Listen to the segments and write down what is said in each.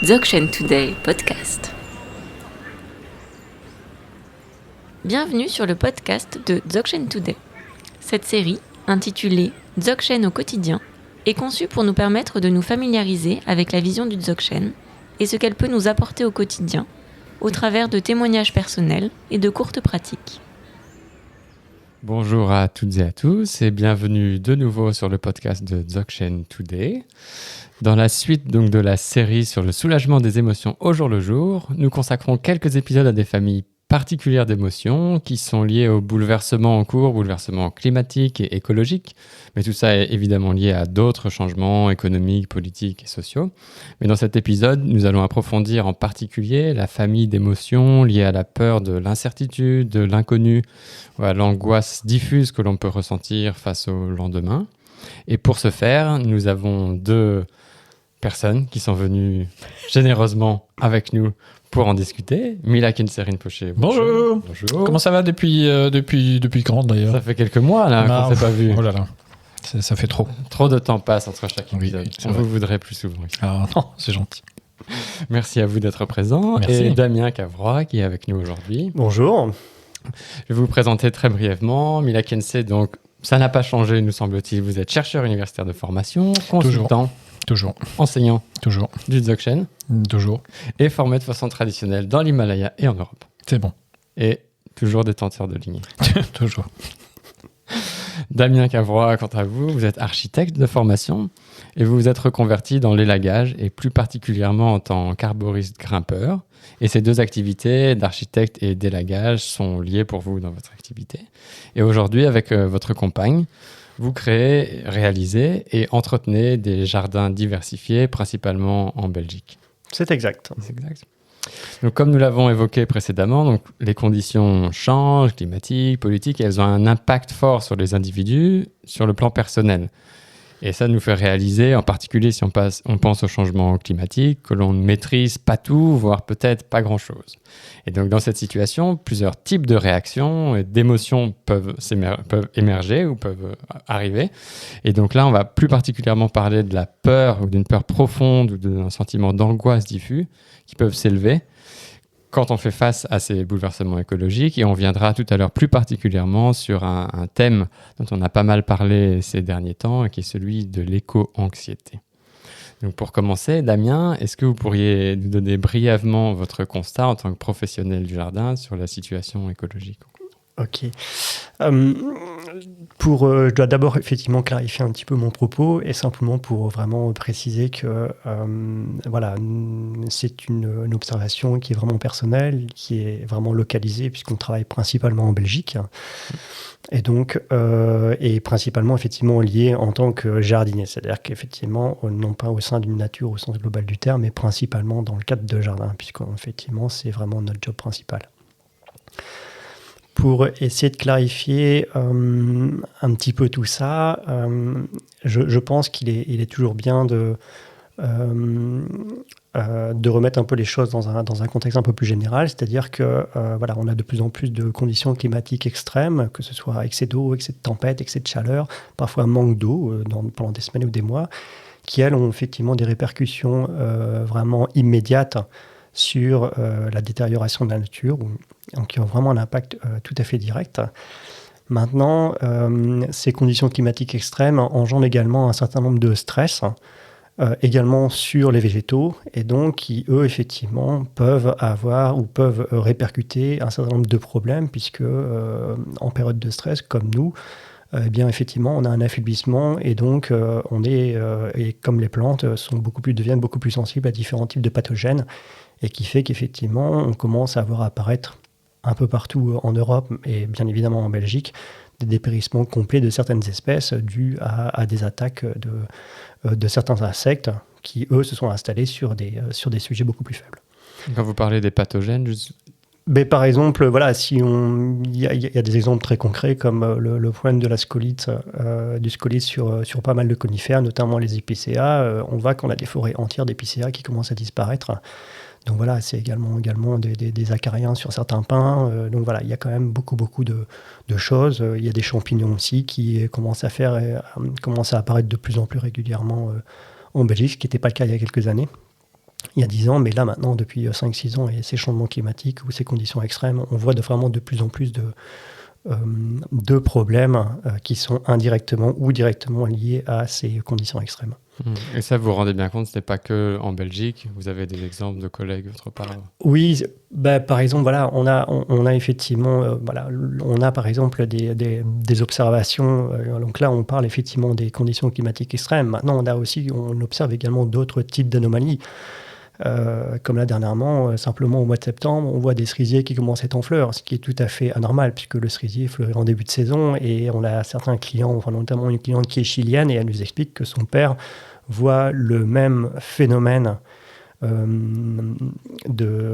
Dzogchen Today podcast. Bienvenue sur le podcast de Dzogchen Today. Cette série, intitulée Dzogchen au quotidien, est conçue pour nous permettre de nous familiariser avec la vision du Dzogchen et ce qu'elle peut nous apporter au quotidien, au travers de témoignages personnels et de courtes pratiques. Bonjour à toutes et à tous et bienvenue de nouveau sur le podcast de Dzogchen Today. Dans la suite donc de la série sur le soulagement des émotions au jour le jour, nous consacrons quelques épisodes à des familles particulières d'émotions qui sont liées aux bouleversements en cours, bouleversements climatiques et écologiques, mais tout ça est évidemment lié à d'autres changements économiques, politiques et sociaux. Mais dans cet épisode, nous allons approfondir en particulier la famille d'émotions liées à la peur de l'incertitude, de l'inconnu, ou à l'angoisse diffuse que l'on peut ressentir face au lendemain. Et pour ce faire, nous avons deux personnes qui sont venues généreusement avec nous pour en discuter. Mila Kenserine-Poche. Bonjour. Bonjour. Comment ça va depuis quand d'ailleurs? Ça fait quelques mois là qu'on ne s'est pas vu. Oh là là, ça fait trop. Trop de temps passe entre chaque épisode. Oui, On vous voudrait plus souvent ici. Ah non, c'est gentil. Merci à vous d'être présent. Merci. Et Damien Cavrois qui est avec nous aujourd'hui. Bonjour. Je vais vous présenter très brièvement. Mila Kense, donc ça n'a pas changé, nous semble-t-il. Vous êtes chercheur universitaire de formation, consultant, Toujours. enseignant Toujours. du Dzogchen Toujours. et formé de façon traditionnelle dans l'Himalaya et en Europe. C'est bon. Et toujours détenteur de lignée. Toujours. Damien Cavrois, quant à vous, vous êtes architecte de formation et vous vous êtes reconverti dans l'élagage et plus particulièrement en tant qu'arboriste grimpeur. Et ces deux activités d'architecte et d'élagage sont liées pour vous dans votre activité. Et aujourd'hui, avec votre compagne, vous créez, réalisez et entretenez des jardins diversifiés, principalement en Belgique. C'est exact. C'est exact. Donc, comme nous l'avons évoqué précédemment, donc, les conditions changent, climatiques, politiques, et elles ont un impact fort sur les individus, sur le plan personnel. Et ça nous fait réaliser, en particulier si on pense au changement climatique, que l'on ne maîtrise pas tout, voire peut-être pas grand-chose. Et donc dans cette situation, plusieurs types de réactions et d'émotions peuvent émerger ou peuvent arriver. Et donc là, on va plus particulièrement parler de la peur ou d'une peur profonde ou d'un sentiment d'angoisse diffus qui peuvent s'élever quand on fait face à ces bouleversements écologiques. Et on viendra tout à l'heure plus particulièrement sur un thème dont on a pas mal parlé ces derniers temps, qui est celui de l'éco-anxiété. Donc pour commencer, Damien, est-ce que vous pourriez nous donner brièvement votre constat en tant que professionnel du jardin sur la situation écologique ? Ok. Je dois d'abord effectivement clarifier un petit peu mon propos et simplement pour vraiment préciser que c'est une observation qui est vraiment personnelle, qui est vraiment localisée puisqu'on travaille principalement en Belgique et donc et principalement effectivement lié en tant que jardinier, c'est-à-dire qu'effectivement non pas au sein d'une nature au sens global du terme, mais principalement dans le cadre de jardin puisqu'effectivement c'est vraiment notre job principal. Pour essayer de clarifier un petit peu tout ça, je pense qu'il est toujours bien de remettre un peu les choses dans un contexte un peu plus général, c'est-à-dire que on a de plus en plus de conditions climatiques extrêmes, que ce soit excès d'eau, excès de tempête, excès de chaleur, parfois manque d'eau pendant des semaines ou des mois, qui elles ont effectivement des répercussions vraiment immédiates sur la détérioration de la nature, donc qui ont vraiment un impact tout à fait direct. Maintenant, ces conditions climatiques extrêmes engendrent également un certain nombre de stress, également sur les végétaux, et donc qui, eux, effectivement, peuvent avoir ou peuvent répercuter un certain nombre de problèmes, puisque en période de stress, comme nous, eh bien, effectivement, on a un affaiblissement, et donc et comme les plantes deviennent beaucoup plus sensibles à différents types de pathogènes, et qui fait qu'effectivement, on commence à voir apparaître un peu partout en Europe et bien évidemment en Belgique des dépérissements complets de certaines espèces dus à des attaques de certains insectes qui, eux, se sont installés sur des sujets beaucoup plus faibles. Quand vous parlez des pathogènes, Mais par exemple, il y a des exemples très concrets comme le problème de la scolyte, du scolyte sur pas mal de conifères, notamment les épicéas. On voit qu'on a des forêts entières d'épicéas qui commencent à disparaître. Donc voilà, c'est également des acariens sur certains pins. Donc voilà, il y a quand même beaucoup de choses. Il y a des champignons aussi qui commencent à apparaître de plus en plus régulièrement en Belgique, ce qui n'était pas le cas il y a quelques années. il y a 10 ans, mais là maintenant, depuis 5-6 ans, et ces changements climatiques ou ces conditions extrêmes, on voit vraiment de plus en plus de problèmes qui sont indirectement ou directement liés à ces conditions extrêmes. Et ça, vous vous rendez bien compte, ce n'est pas que en Belgique. Vous avez des exemples de collègues autre part? Oui, par exemple, voilà, on a effectivement, on a par exemple des observations. Donc là, on parle effectivement des conditions climatiques extrêmes. Maintenant, on observe également d'autres types d'anomalies. Comme là dernièrement, simplement au mois de septembre, on voit des cerisiers qui commencent à être en fleurs, ce qui est tout à fait anormal puisque le cerisier fleurit en début de saison, et on a certains clients, enfin, notamment une cliente qui est chilienne, et elle nous explique que son père voit le même phénomène de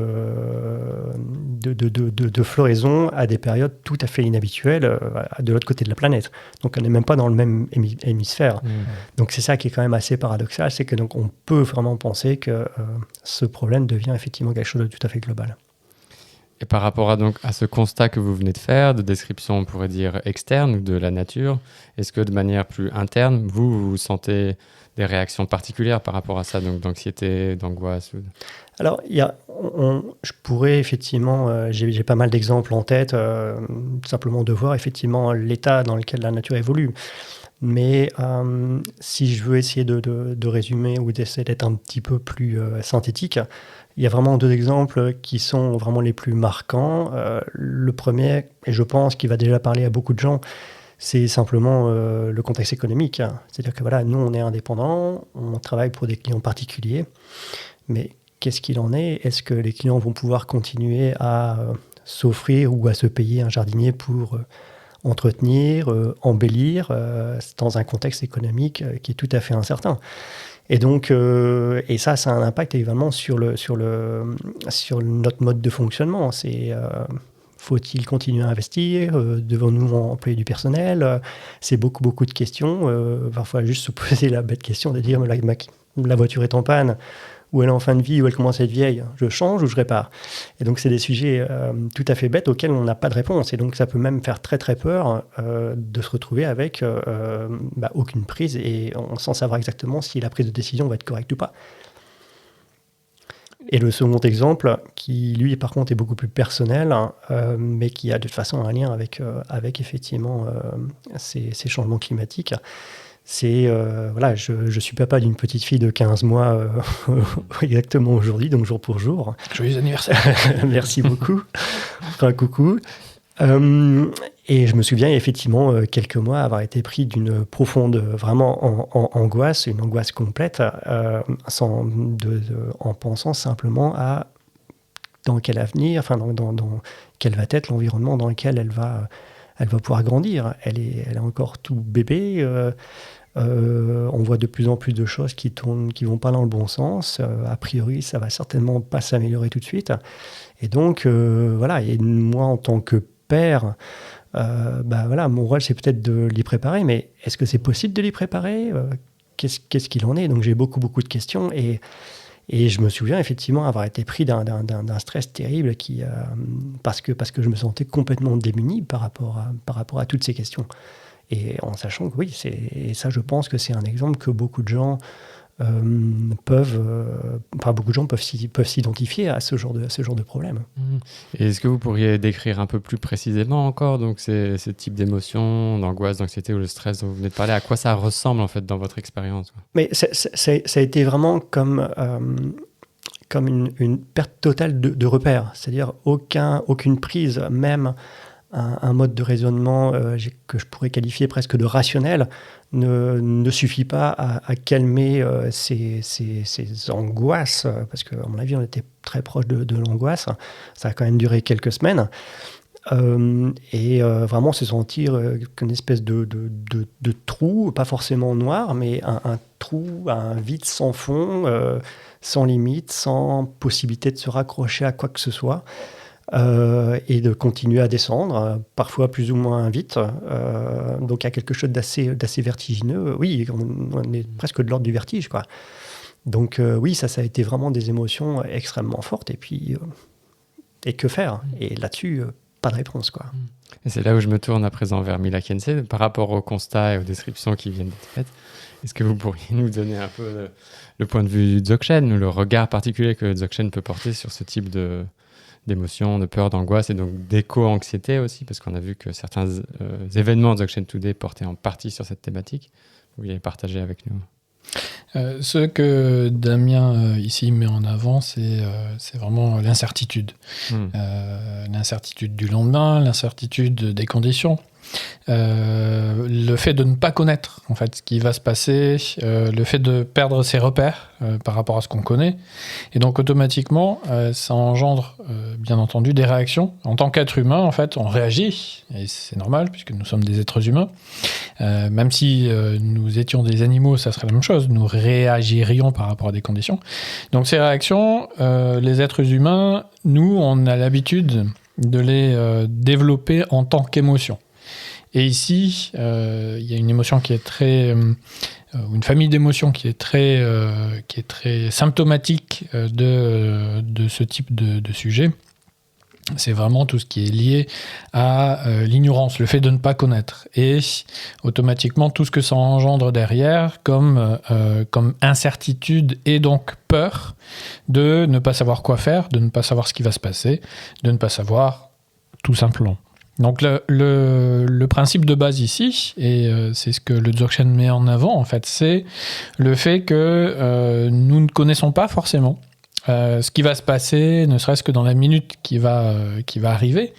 floraison à des périodes tout à fait inhabituelles de l'autre côté de la planète. Donc on n'est même pas dans le même hémisphère. Donc c'est ça qui est quand même assez paradoxal, c'est que donc on peut vraiment penser que ce problème devient effectivement quelque chose de tout à fait global. Et par rapport à ce constat que vous venez de faire, de description, on pourrait dire, externe de la nature, est-ce que de manière plus interne, vous sentez des réactions particulières par rapport à ça, donc d'anxiété, d'angoisse? Alors, je pourrais effectivement, j'ai pas mal d'exemples en tête, simplement de voir effectivement l'état dans lequel la nature évolue. Mais si je veux essayer de résumer ou d'essayer d'être un petit peu plus synthétique, il y a vraiment 2 exemples qui sont vraiment les plus marquants. Le premier, et je pense qu'il va déjà parler à beaucoup de gens, c'est simplement le contexte économique. C'est-à-dire que voilà, nous, on est indépendants, on travaille pour des clients particuliers, mais qu'est-ce qu'il en est? Est-ce que les clients vont pouvoir continuer à s'offrir ou à se payer un jardinier pour entretenir, embellir, dans un contexte économique qui est tout à fait incertain? Et donc, et ça a un impact également sur notre mode de fonctionnement. Faut-il continuer à investir? Devons-nous employer du personnel? C'est beaucoup de questions. Parfois, juste se poser la bête question de dire la voiture est en panne, ou elle est en fin de vie, ou elle commence à être vieille. Je change ou je répare? Et donc, c'est des sujets tout à fait bêtes auxquels on n'a pas de réponse. Et donc, ça peut même faire très peur de se retrouver avec aucune prise et sans savoir exactement si la prise de décision va être correcte ou pas. Et le second exemple, qui lui par contre est beaucoup plus personnel, mais qui a de toute façon un lien avec effectivement ces changements climatiques, c'est, je suis papa d'une petite fille de 15 mois exactement aujourd'hui, donc jour pour jour. Joyeux anniversaire. Merci beaucoup. Enfin, coucou. Et je me souviens effectivement quelques mois avoir été pris d'une profonde vraiment angoisse, une angoisse complète, en pensant simplement à dans quel avenir, enfin dans quel va être l'environnement dans lequel elle va pouvoir grandir. Elle est encore tout bébé. On voit de plus en plus de choses qui vont pas dans le bon sens. A priori, ça va certainement pas s'améliorer tout de suite. Et donc voilà. Et moi, en tant que père, mon rôle, c'est peut-être de l'y préparer, mais est-ce que c'est possible de l'y préparer? Qu'est-ce qu'il en est? Donc j'ai beaucoup de questions, et je me souviens effectivement avoir été pris d'un stress terrible parce que je me sentais complètement démuni par rapport à toutes ces questions. Et en sachant que oui, et ça, je pense que c'est un exemple que beaucoup de gens peuvent s'identifier à ce genre de problème. Et est-ce que vous pourriez décrire un peu plus précisément encore donc ces types d'émotions, d'angoisse, d'anxiété ou le stress dont vous venez de parler, à quoi ça ressemble en fait dans votre expérience? Mais ça a été vraiment comme une perte totale de repères, c'est-à-dire aucune prise, même un mode de raisonnement que je pourrais qualifier presque de rationnel ne suffit pas à calmer ces angoisses, parce qu'à mon avis, on était très proche de l'angoisse. Ça a quand même duré quelques semaines. Et vraiment se sentir qu'une espèce de trou, pas forcément noir, mais un trou, un vide sans fond, sans limite, sans possibilité de se raccrocher à quoi que ce soit. Et de continuer à descendre, parfois plus ou moins vite. Donc il y a quelque chose d'assez vertigineux. Oui, on est presque de l'ordre du vertige, quoi. Donc oui, ça a été vraiment des émotions extrêmement fortes. Et puis, et que faire? Et là-dessus, pas de réponse, quoi. Et c'est là où je me tourne à présent vers Mila Kinsey. Par rapport aux constats et aux descriptions qui viennent d'être faites, est-ce que vous pourriez nous donner un peu le point de vue du Dzogchen, ou le regard particulier que le Dzogchen peut porter sur ce type d'émotions, de peur, d'angoisse et donc d'éco-anxiété aussi, parce qu'on a vu que certains événements Dzogchen Today portaient en partie sur cette thématique. Vous vouliez partager avec nous? Ce que Damien ici met en avant, c'est vraiment l'incertitude. L'incertitude du lendemain, l'incertitude des conditions. Le fait de ne pas connaître en fait ce qui va se passer, le fait de perdre ses repères par rapport à ce qu'on connaît, et donc automatiquement ça engendre bien entendu des réactions. En tant qu'être humain, en fait, on réagit, et c'est normal puisque nous sommes des êtres humains. Même si nous étions des animaux, ça serait la même chose, nous réagirions par rapport à des conditions. Donc ces réactions, les êtres humains, nous, on a l'habitude de les développer en tant qu'émotion. Et ici, il y a une émotion qui est très, une famille d'émotions qui est très symptomatique de ce type de sujet. C'est vraiment tout ce qui est lié à l'ignorance, le fait de ne pas connaître, et automatiquement tout ce que ça engendre derrière comme incertitude et donc peur de ne pas savoir quoi faire, de ne pas savoir ce qui va se passer, de ne pas savoir tout simplement. Donc le principe de base ici, et c'est ce que le Dzogchen met en avant en fait, c'est le fait que nous ne connaissons pas forcément ce qui va se passer, ne serait-ce que dans la minute qui va arriver.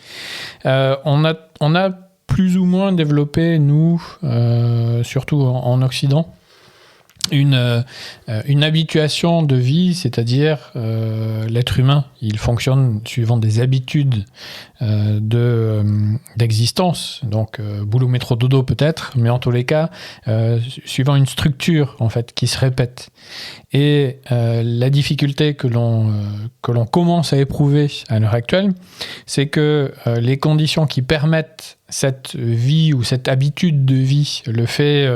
On a plus ou moins développé, nous, surtout en Occident, une habituation de vie, c'est-à-dire l'être humain, il fonctionne suivant des habitudes d'existence, donc boulot, métro, dodo peut-être, mais en tous les cas, suivant une structure en fait qui se répète. Et la difficulté que l'on commence à éprouver à l'heure actuelle, c'est que les conditions qui permettent cette vie ou cette habitude de vie, le fait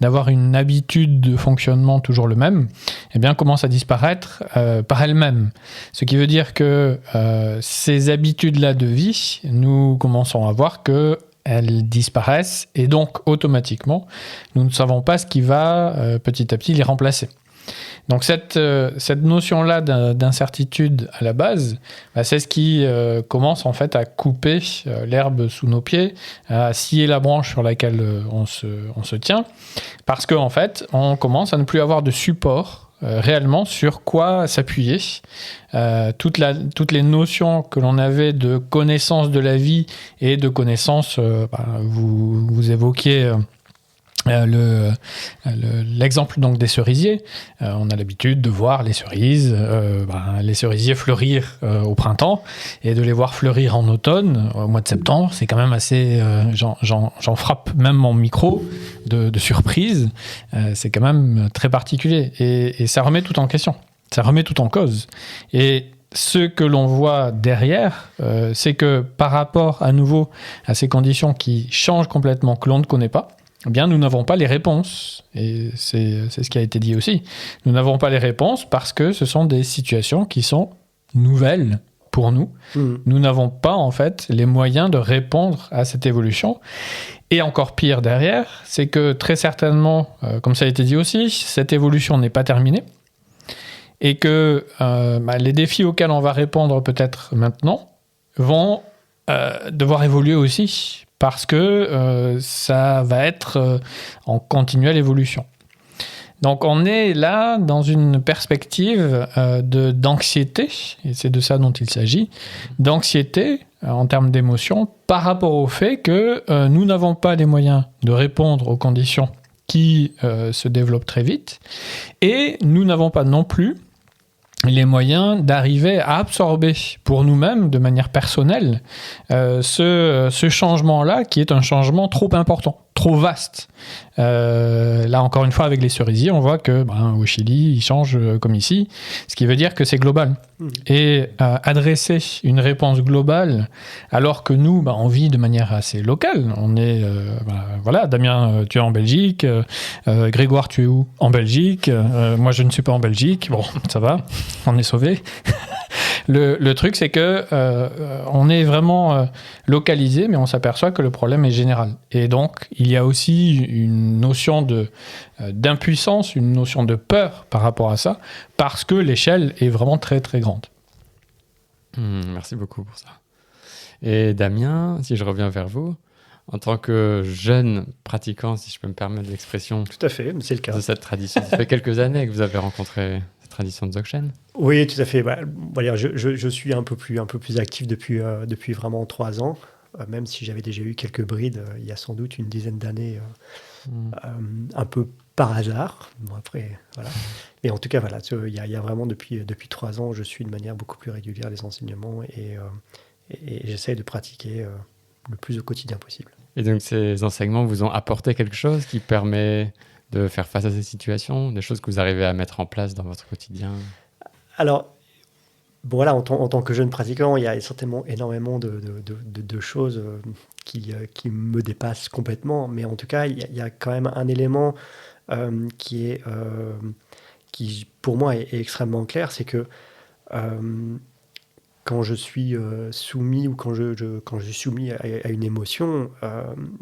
d'avoir une habitude de fonctionnement toujours le même, eh bien, commence à disparaître par elle-même. Ce qui veut dire que ces habitudes-là de vie, nous commençons à voir qu'elles disparaissent et donc automatiquement, nous ne savons pas ce qui va petit à petit les remplacer. Donc cette notion-là d'incertitude à la base, c'est ce qui commence en fait à couper l'herbe sous nos pieds, à scier la branche sur laquelle on se tient, parce qu'en fait, on commence à ne plus avoir de support réellement sur quoi s'appuyer. Toutes les notions que l'on avait de connaissance de la vie et de connaissance, vous évoquiez l'exemple donc des cerisiers. On a l'habitude de voir les cerises, les cerisiers fleurir au printemps et de les voir fleurir en automne, au mois de septembre. C'est quand même assez... j'en frappe même mon micro de surprise. C'est quand même très particulier. Et ça remet tout en question. Ça remet tout en cause. Et ce que l'on voit derrière, c'est que par rapport à nouveau à ces conditions qui changent complètement, que l'on ne connaît pas, eh bien, nous n'avons pas les réponses. Et c'est ce qui a été dit aussi. Nous n'avons pas les réponses parce que ce sont des situations qui sont nouvelles pour nous. Nous n'avons pas, en fait, les moyens de répondre à cette évolution. Et encore pire derrière, c'est que très certainement, comme ça a été dit aussi, cette évolution n'est pas terminée. Et que les défis auxquels on va répondre peut-être maintenant vont devoir évoluer aussi, parce que ça va être en continuelle évolution. Donc on est là dans une perspective d'anxiété, et c'est de ça dont il s'agit, d'anxiété en termes d'émotion, par rapport au fait que nous n'avons pas les moyens de répondre aux conditions qui se développent très vite, et nous n'avons pas non plus les moyens d'arriver à absorber pour nous-mêmes, de manière personnelle, ce changement-là, qui est un changement trop important, trop vaste. Là, encore une fois, avec les cerisiers, on voit que au Chili, ils changent comme ici, ce qui veut dire que c'est global. Et adresser une réponse globale, alors que nous, on vit de manière assez locale. On est, voilà, Damien, tu es en Belgique, Grégoire, tu es où? En Belgique. Moi, je ne suis pas en Belgique. Bon, ça va, on est sauvés. Le truc, c'est que on est vraiment localisé, mais on s'aperçoit que le problème est général. Et donc, il y a aussi une notion d'impuissance, une notion de peur par rapport à ça, parce que l'échelle est vraiment très, très grande. Merci beaucoup pour ça. Et Damien, si je reviens vers vous, en tant que jeune pratiquant, si je peux me permettre l'expression, Tout à fait, c'est le cas. de cette tradition, ça fait quelques années que vous avez rencontré cette tradition de Dzogchen. Oui, tout à fait. Voilà, je suis un peu plus actif depuis vraiment 3 ans, même si j'avais déjà eu quelques brides il y a sans doute une dizaine d'années, un peu par hasard. Bon, après, voilà. Mais en tout cas, voilà, il y a vraiment depuis 3 ans, je suis de manière beaucoup plus régulière les enseignements et j'essaie de pratiquer le plus au quotidien possible. Et donc ces enseignements vous ont apporté quelque chose qui permet de faire face à ces situations, des choses que vous arrivez à mettre en place dans votre quotidien? Alors, bon, voilà, en tant que jeune pratiquant, il y a certainement énormément de choses qui me dépassent complètement, mais en tout cas, il y a quand même un élément qui pour moi est extrêmement clair, c'est que quand je suis soumis ou quand je suis soumis à une émotion,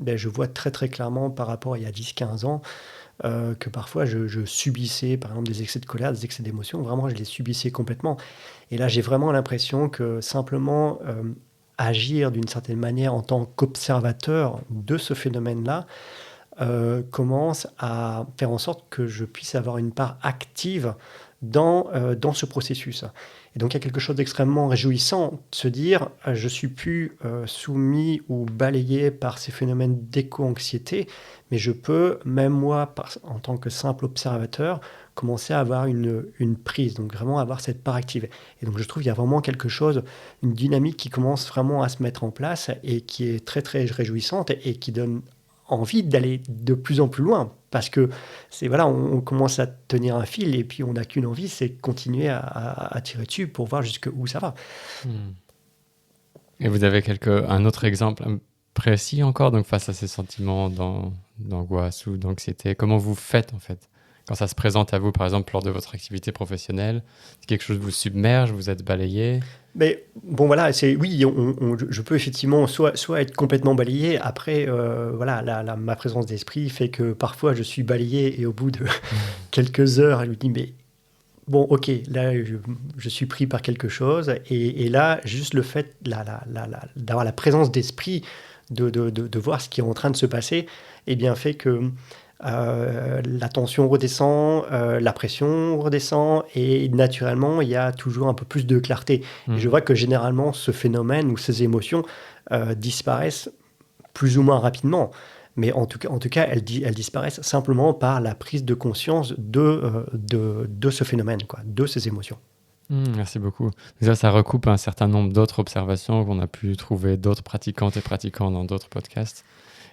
je vois très très clairement par rapport à il y a 10-15 ans que parfois je subissais par exemple des excès de colère, des excès d'émotion, vraiment je les subissais complètement. Et là j'ai vraiment l'impression que simplement agir d'une certaine manière en tant qu'observateur de ce phénomène-là commence à faire en sorte que je puisse avoir une part active dans ce processus. Et donc il y a quelque chose d'extrêmement réjouissant de se dire je ne suis plus soumis ou balayé par ces phénomènes d'éco-anxiété, mais je peux, même moi, en tant que simple observateur, commencer à avoir une prise, donc vraiment avoir cette part active. Et donc je trouve qu'il y a vraiment quelque chose, une dynamique qui commence vraiment à se mettre en place et qui est très très réjouissante et qui donne envie d'aller de plus en plus loin, parce que on commence à tenir un fil et puis on n'a qu'une envie, c'est continuer à tirer dessus pour voir jusqu'où ça va. Et vous avez un autre exemple précis encore, donc face à ces sentiments d'angoisse ou d'anxiété, comment vous faites en fait quand ça se présente à vous, par exemple lors de votre activité professionnelle? Quelque chose vous submerge, vous êtes balayé? Mais bon voilà, je peux effectivement soit être complètement balayé. Après, ma présence d'esprit fait que parfois je suis balayé et au bout de quelques heures, je me dis mais bon, ok, là je suis pris par quelque chose et là juste le fait d'avoir la présence d'esprit, de voir ce qui est en train de se passer, eh bien fait que la tension redescend, la pression redescend et naturellement il y a toujours un peu plus de clarté. Et je vois que généralement ce phénomène ou ces émotions disparaissent plus ou moins rapidement, mais en tout cas elles disparaissent simplement par la prise de conscience de ce phénomène, de ces émotions. Merci beaucoup. Ça recoupe un certain nombre d'autres observations qu'on a pu trouver d'autres pratiquantes et pratiquants dans d'autres podcasts.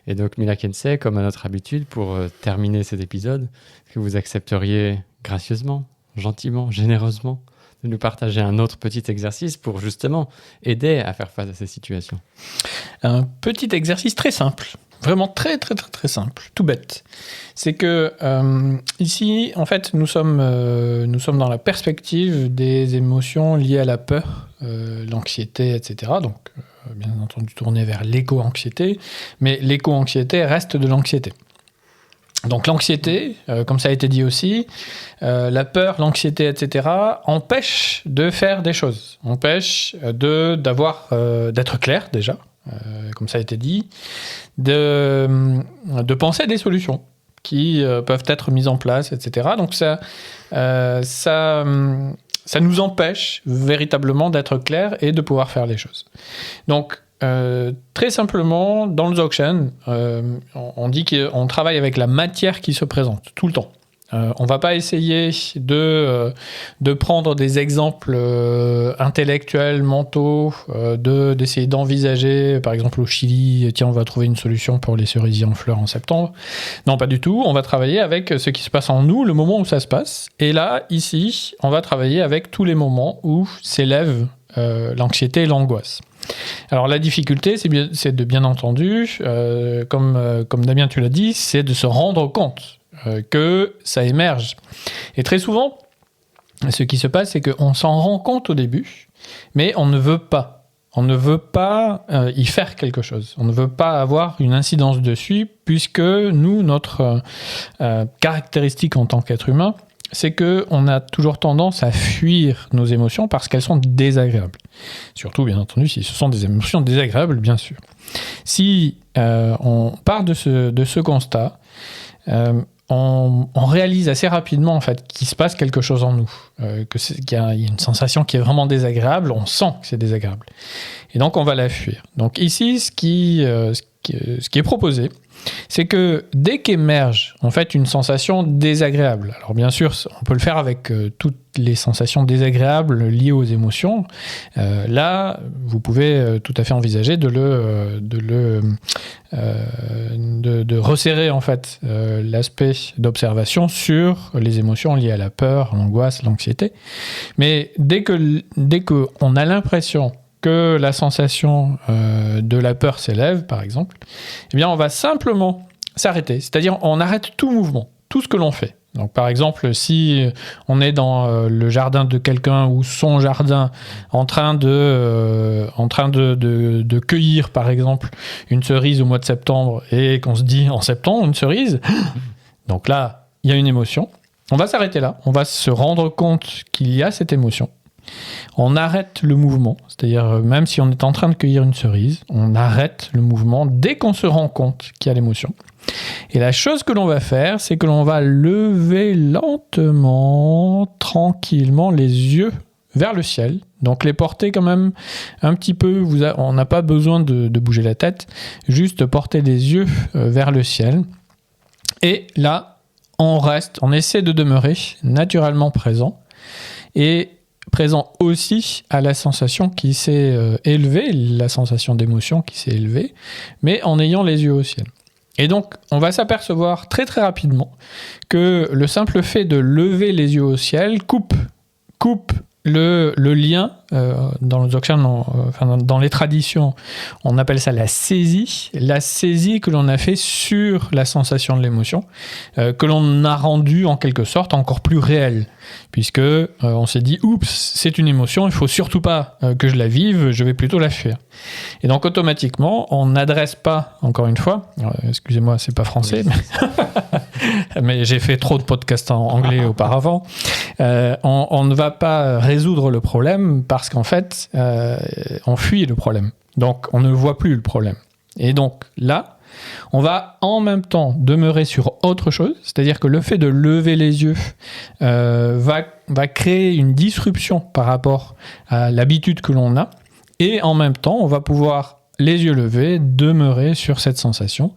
Et donc, Mila Kensei, comme à notre habitude, pour terminer cet épisode, est-ce que vous accepteriez gracieusement, gentiment, généreusement, de nous partager un autre petit exercice pour justement aider à faire face à ces situations? Un petit exercice très simple, vraiment très très très très simple, tout bête. C'est que ici, en fait, nous sommes dans la perspective des émotions liées à la peur, l'anxiété, etc. Donc, bien entendu tourner vers l'éco-anxiété, mais l'éco-anxiété reste de l'anxiété. Donc l'anxiété, comme ça a été dit aussi, la peur, l'anxiété, etc., empêche de faire des choses, empêche d'être clair déjà, comme ça a été dit, de penser à des solutions qui peuvent être mises en place, etc. Donc ça nous empêche véritablement d'être clair et de pouvoir faire les choses. Donc, très simplement, dans le Dzogchen, on dit qu'on travaille avec la matière qui se présente tout le temps. On ne va pas essayer de prendre des exemples intellectuels, mentaux, d'essayer d'envisager, par exemple au Chili, tiens, on va trouver une solution pour les cerisiers en fleurs en septembre. Non, pas du tout. On va travailler avec ce qui se passe en nous, le moment où ça se passe. Et là, ici, on va travailler avec tous les moments où s'élève l'anxiété et l'angoisse. Alors la difficulté, c'est de bien entendu, comme Damien tu l'as dit, c'est de se rendre compte que ça émerge. Et très souvent, ce qui se passe, c'est qu'on s'en rend compte au début, mais on ne veut pas. On ne veut pas y faire quelque chose. On ne veut pas avoir une incidence dessus, puisque nous, notre caractéristique en tant qu'être humain, c'est qu'on a toujours tendance à fuir nos émotions parce qu'elles sont désagréables. Surtout, bien entendu, si ce sont des émotions désagréables, bien sûr. Si on part de ce constat, on réalise assez rapidement en fait qu'il se passe quelque chose en nous, qu'il y a une sensation qui est vraiment désagréable, on sent que c'est désagréable. Et donc on va la fuir. Donc ici, ce qui est proposé, c'est que dès qu'émerge en fait une sensation désagréable, alors bien sûr on peut le faire avec toutes les sensations désagréables liées aux émotions, là vous pouvez tout à fait envisager de resserrer en fait l'aspect d'observation sur les émotions liées à la peur, l'angoisse, l'anxiété. Mais dès qu'on a l'impression que la sensation de la peur s'élève, par exemple, eh bien, on va simplement s'arrêter. C'est-à-dire, on arrête tout mouvement, tout ce que l'on fait. Donc, par exemple, si on est dans le jardin de quelqu'un ou son jardin en train de cueillir, par exemple, une cerise au mois de septembre et qu'on se dit en septembre, une cerise, donc là, il y a une émotion. On va s'arrêter là. On va se rendre compte qu'il y a cette émotion. On arrête le mouvement, c'est-à-dire même si on est en train de cueillir une cerise, on arrête le mouvement dès qu'on se rend compte qu'il y a l'émotion. Et la chose que l'on va faire, c'est que l'on va lever lentement, tranquillement les yeux vers le ciel. Donc les porter quand même un petit peu, on n'a pas besoin de bouger la tête, juste porter les yeux vers le ciel. Et là, on essaie de demeurer naturellement présent. Et présent aussi à la sensation qui s'est élevée, la sensation d'émotion qui s'est élevée, mais en ayant les yeux au ciel. Et donc, on va s'apercevoir très très rapidement que le simple fait de lever les yeux au ciel coupe le lien, dans le Dzogchen, dans les traditions, on appelle ça la saisie que l'on a fait sur la sensation de l'émotion, que l'on a rendue en quelque sorte encore plus réelle, puisque on s'est dit, oups, c'est une émotion, il faut surtout pas que je la vive, je vais plutôt la fuir. Et donc automatiquement, on n'adresse pas, encore une fois, excusez-moi, c'est pas français, mais j'ai fait trop de podcasts en anglais auparavant, on ne va pas résoudre le problème parce qu'en fait, on fuit le problème. Donc, on ne voit plus le problème. Et donc, là, on va en même temps demeurer sur autre chose, c'est-à-dire que le fait de lever les yeux va créer une disruption par rapport à l'habitude que l'on a, et en même temps, on va pouvoir les yeux levés, demeurer sur cette sensation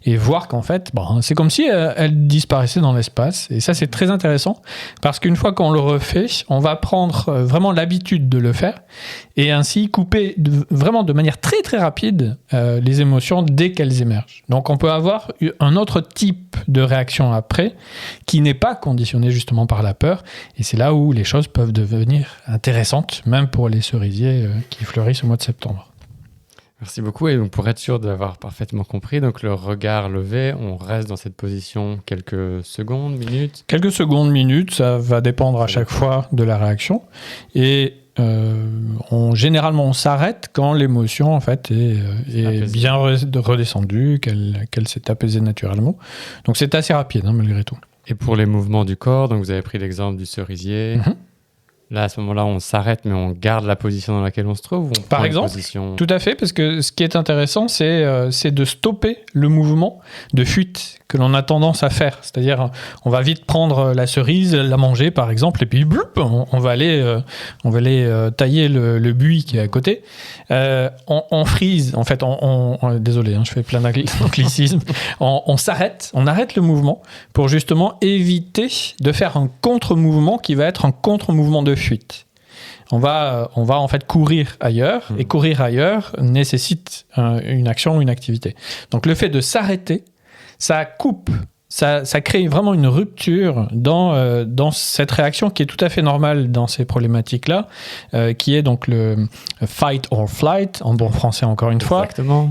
et voir qu'en fait, c'est comme si elle disparaissait dans l'espace. Et ça, c'est très intéressant parce qu'une fois qu'on le refait, on va prendre vraiment l'habitude de le faire et ainsi couper vraiment de manière très très rapide les émotions dès qu'elles émergent. Donc on peut avoir un autre type de réaction après qui n'est pas conditionné justement par la peur, et c'est là où les choses peuvent devenir intéressantes, même pour les cerisiers qui fleurissent au mois de septembre. Merci beaucoup. Et donc, pour être sûr d'avoir parfaitement compris, donc le regard levé, on reste dans cette position quelques secondes, minutes. Quelques secondes, minutes, ça va dépendre à chaque fois de la réaction. Et généralement, on s'arrête quand l'émotion en fait est bien redescendue, qu'elle s'est apaisée naturellement. Donc c'est assez rapide malgré tout. Et pour les mouvements du corps, donc vous avez pris l'exemple du cerisier. Mm-hmm. Là, à ce moment-là, on s'arrête, mais on garde la position dans laquelle on se trouve, ou on Par exemple, tout à fait, parce que ce qui est intéressant, c'est de stopper le mouvement de fuite que l'on a tendance à faire. C'est-à-dire, on va vite prendre la cerise, la manger, par exemple, et puis bloup, on va aller tailler le buis qui est à côté. On freeze, en fait, désolé, je fais plein d'anglicismes. On s'arrête, on arrête le mouvement pour justement éviter de faire un contre-mouvement qui va être un contre-mouvement de fuite. On va en fait courir ailleurs, et courir ailleurs nécessite une action ou une activité. Donc le fait de s'arrêter, ça coupe ça crée vraiment une rupture dans cette réaction qui est tout à fait normale dans ces problématiques-là, qui est donc le fight or flight, en bon français encore une fois,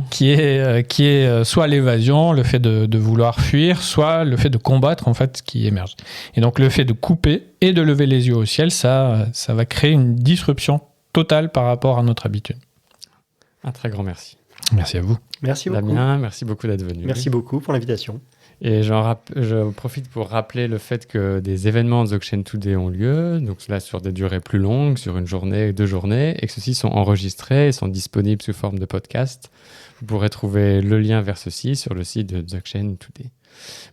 qui est soit l'évasion, le fait de vouloir fuir, soit le fait de combattre en fait qui émerge. Et donc le fait de couper et de lever les yeux au ciel, ça va créer une disruption totale par rapport à notre habitude. Un très grand merci. Merci à vous. Merci beaucoup. Damien, merci beaucoup d'être venu. Merci beaucoup pour l'invitation. Et je profite pour rappeler le fait que des événements Dzogchen Today ont lieu, donc là sur des durées plus longues, sur une journée, 2 journées, et que ceux-ci sont enregistrés et sont disponibles sous forme de podcast. Vous pourrez trouver le lien vers ceci sur le site de Dzogchen Today.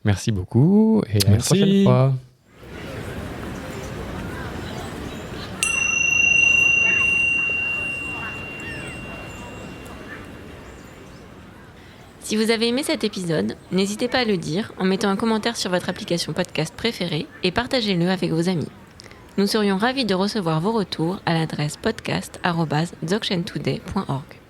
Merci beaucoup et à la prochaine fois. Si vous avez aimé cet épisode, n'hésitez pas à le dire en mettant un commentaire sur votre application podcast préférée et partagez-le avec vos amis. Nous serions ravis de recevoir vos retours à l'adresse podcast@dzogchentoday.org.